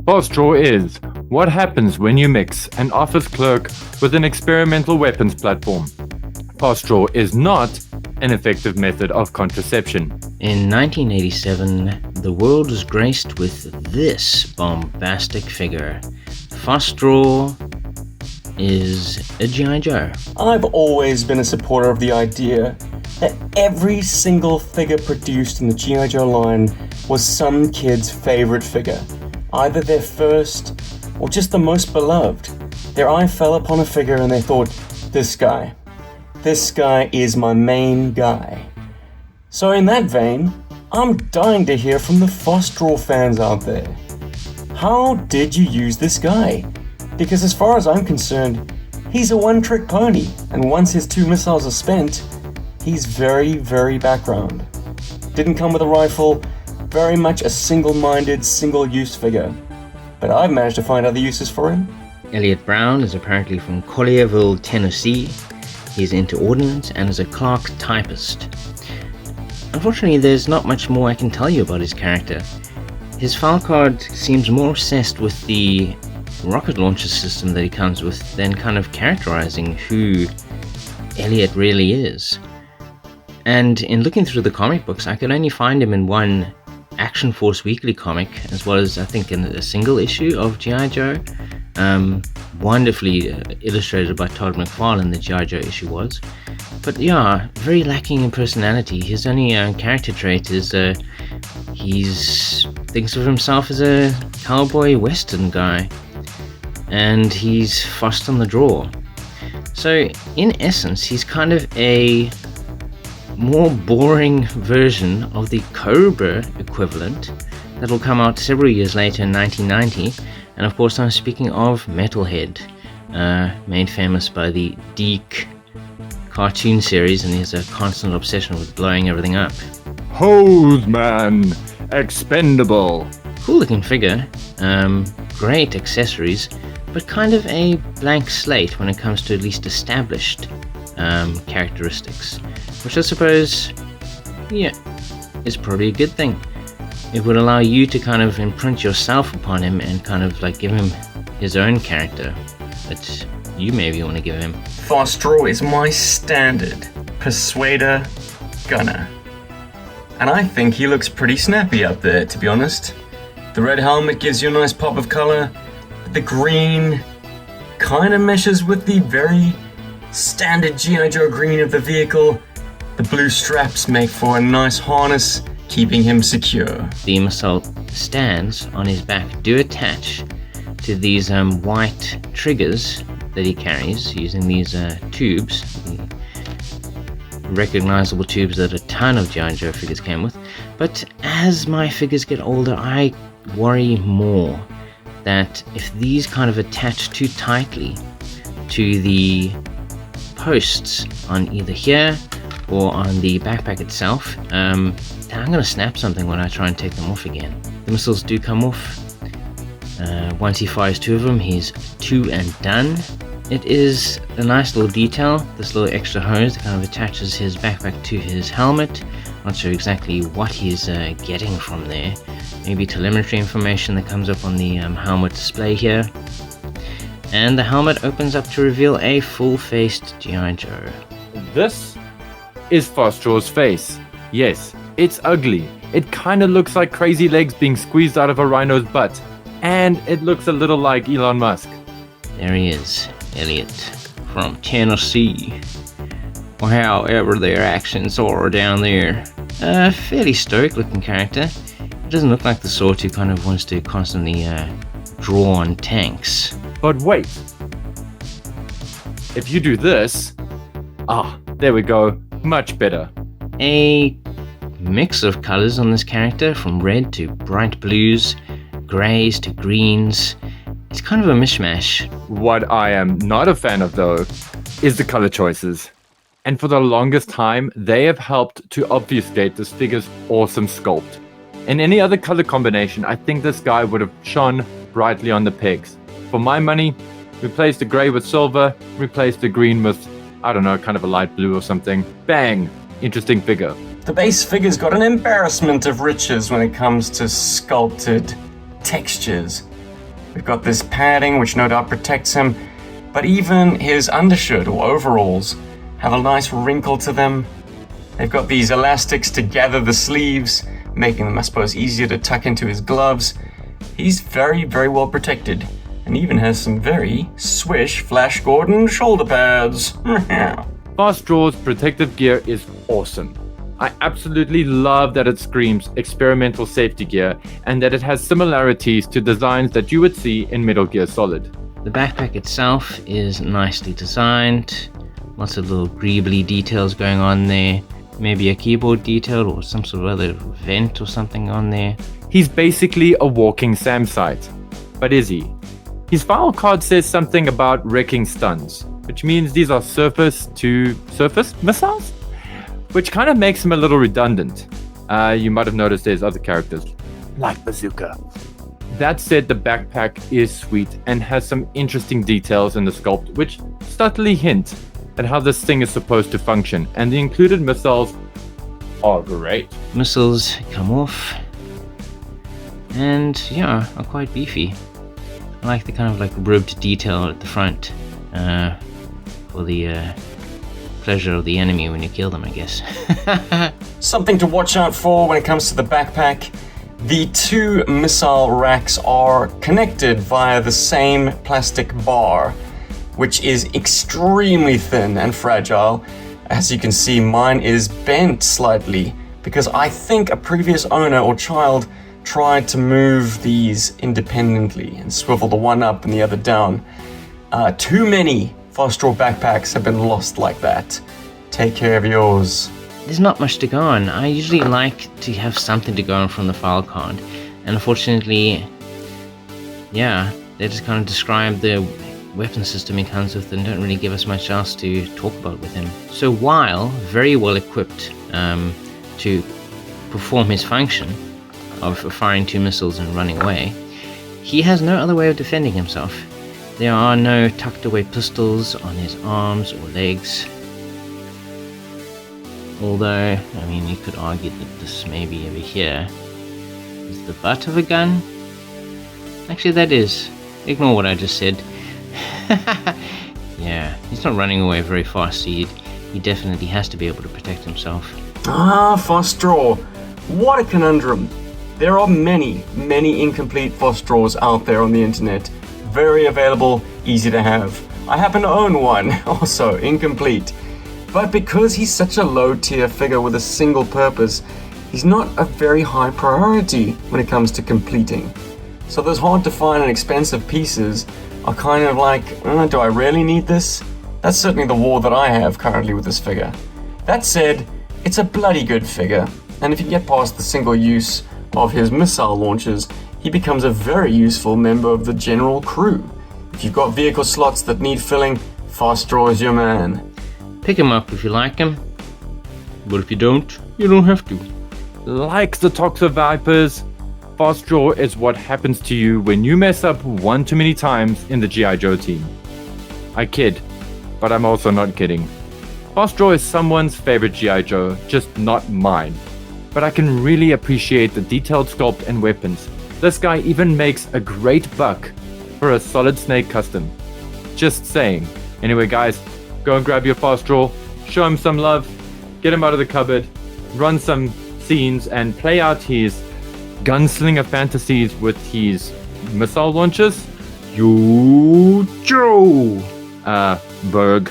Fast draw is what happens when you mix an office clerk with an experimental weapons platform. Fast draw is not an effective method of contraception. In 1987, the world was graced with this bombastic figure. Fast draw is a GI Joe. I've always been a supporter of the idea that every single figure produced in the GI Joe line was some kid's favorite figure, either their first or just the most beloved. Their eye fell upon a figure and they thought, this guy is my main guy. So in that vein, I'm dying to hear from the Fast Draw fans out there. How did you use this guy? Because as far as I'm concerned, he's a one-trick pony, and once his 2 missiles are spent, he's very, very background. Didn't come with a rifle, very much a single-minded, single-use figure. But I've managed to find other uses for him. Elliot Brown is apparently from Collierville, Tennessee. He's into ordnance and is a Clark typist. Unfortunately, there's not much more I can tell you about his character. His file card seems more obsessed with the rocket launcher system that he comes with than kind of characterizing who Elliot really is. And in looking through the comic books, I could only find him in one Action Force Weekly comic, as well as I think in a single issue of G.I. Joe. Wonderfully illustrated by Todd McFarlane, the G.I. Joe issue was. But yeah, very lacking in personality. His only character trait is he thinks of himself as a cowboy western guy, and he's fast on the draw. So in essence, he's kind of a more boring version of the Cobra equivalent that will come out several years later in 1990. And of course, I'm speaking of Metalhead, made famous by the Deke cartoon series, and he has a constant obsession with blowing everything up. Hose Man, expendable. Cool looking figure, great accessories, but kind of a blank slate when it comes to at least established characteristics, which I suppose, is probably a good thing. It would allow you to kind of imprint yourself upon him and kind of like give him his own character that you maybe want to give him. Fast Draw is my standard persuader gunner. And I think he looks pretty snappy up there, to be honest. The red helmet gives you a nice pop of color. The green kind of meshes with the very standard G.I. Joe green of the vehicle. The blue straps make for a nice harness, keeping him secure. The missile stands on his back do attach to these white triggers that he carries using these tubes, the recognizable tubes that a ton of G.I. Joe figures came with. But as my figures get older, I worry more that if these kind of attach too tightly to the posts on either here or on the backpack itself, I'm going to snap something when I try and take them off again. The missiles do come off. Once he fires 2 of them, he's 2 and done. It is a nice little detail, this little extra hose that kind of attaches his backpack to his helmet. Not sure exactly what he's getting from there. Maybe telemetry information that comes up on the helmet display here. And the helmet opens up to reveal a full-faced G.I. Joe. This is Fast Draw's face. Yes, it's ugly. It kind of looks like crazy legs being squeezed out of a rhino's butt. And it looks a little like Elon Musk. There he is, Elliot from Tennessee, or however their accents are down there. A fairly stoic looking character. It doesn't look like the sort who kind of wants to constantly draw on tanks. But wait. If you do this... there we go. Much better. A mix of colors on this character, from red to bright blues, grays to greens. It's kind of a mishmash. What I am not a fan of, though, is the color choices. And for the longest time, they have helped to obfuscate this figure's awesome sculpt. In any other color combination, I think this guy would have shone brightly on the pegs. For my money, replace the gray with silver, replace the green with, I don't know, kind of a light blue or something. Bang! Interesting figure. The base figure's got an embarrassment of riches when it comes to sculpted textures. We've got this padding, which no doubt protects him, but even his undershirt or overalls have a nice wrinkle to them. They've got these elastics to gather the sleeves, making them, I suppose, easier to tuck into his gloves. He's very, very well protected, and even has some very swish Flash Gordon shoulder pads. Fast Draw's protective gear is awesome. I absolutely love that it screams experimental safety gear and that it has similarities to designs that you would see in Metal Gear Solid. The backpack itself is nicely designed. Lots of little greebly details going on there. Maybe a keyboard detail or some sort of other vent or something on there. He's basically a walking SAM site. But is he? His file card says something about wrecking stuns, which means these are surface-to-surface missiles? Which kind of makes him a little redundant. You might have noticed there's other characters, like Bazooka. That said, the backpack is sweet and has some interesting details in the sculpt, which subtly hint at how this thing is supposed to function, and the included missiles are great. Missiles come off, and yeah, are quite beefy. I like the kind of like ribbed detail at the front for the pleasure of the enemy when you kill them, I guess. Something to watch out for when it comes to the backpack. The two missile racks are connected via the same plastic bar, which is extremely thin and fragile. As you can see, mine is bent slightly because I think a previous owner or child tried to move these independently and swivel the one up and the other down. Too many Fast Draw backpacks have been lost like that. Take care of yours. There's not much to go on. I usually like to have something to go on from the file card, and unfortunately, yeah, they just kind of describe the weapon system he comes with and don't really give us much else to talk about with him. So while very well equipped to perform his function of firing two missiles and running away, he has no other way of defending himself. There are no tucked away pistols on his arms or legs. Although, I mean, you could argue that this maybe over here is the butt of a gun. Actually, that is. Ignore what I just said. Yeah, he's not running away very fast, so he definitely has to be able to protect himself. Fast Draw. What a conundrum. There are many, many incomplete Fast Draws out there on the internet. Very available, easy to have. I happen to own one, also incomplete. But because he's such a low-tier figure with a single purpose, he's not a very high priority when it comes to completing. So those hard-to-find and expensive pieces are kind of like, do I really need this? That's certainly the war that I have currently with this figure. That said, it's a bloody good figure, and if you get past the single use of his missile launchers, he becomes a very useful member of the general crew. If you've got vehicle slots that need filling, Fast Draw is your man. Pick him up if you like him, but if you don't have to. Like the Toxic Vipers, Fast Draw is what happens to you when you mess up one too many times in the GI Joe team. I kid, but I'm also not kidding. Fast Draw is someone's favorite GI Joe, just not mine. But I can really appreciate the detailed sculpt and weapons. This guy even makes a great buck for a Solid Snake custom. Just saying. Anyway guys, go and grab your Fast Draw, show him some love, get him out of the cupboard, run some scenes, and play out his gunslinger fantasies with his missile launchers. Yo, Joe! Berg.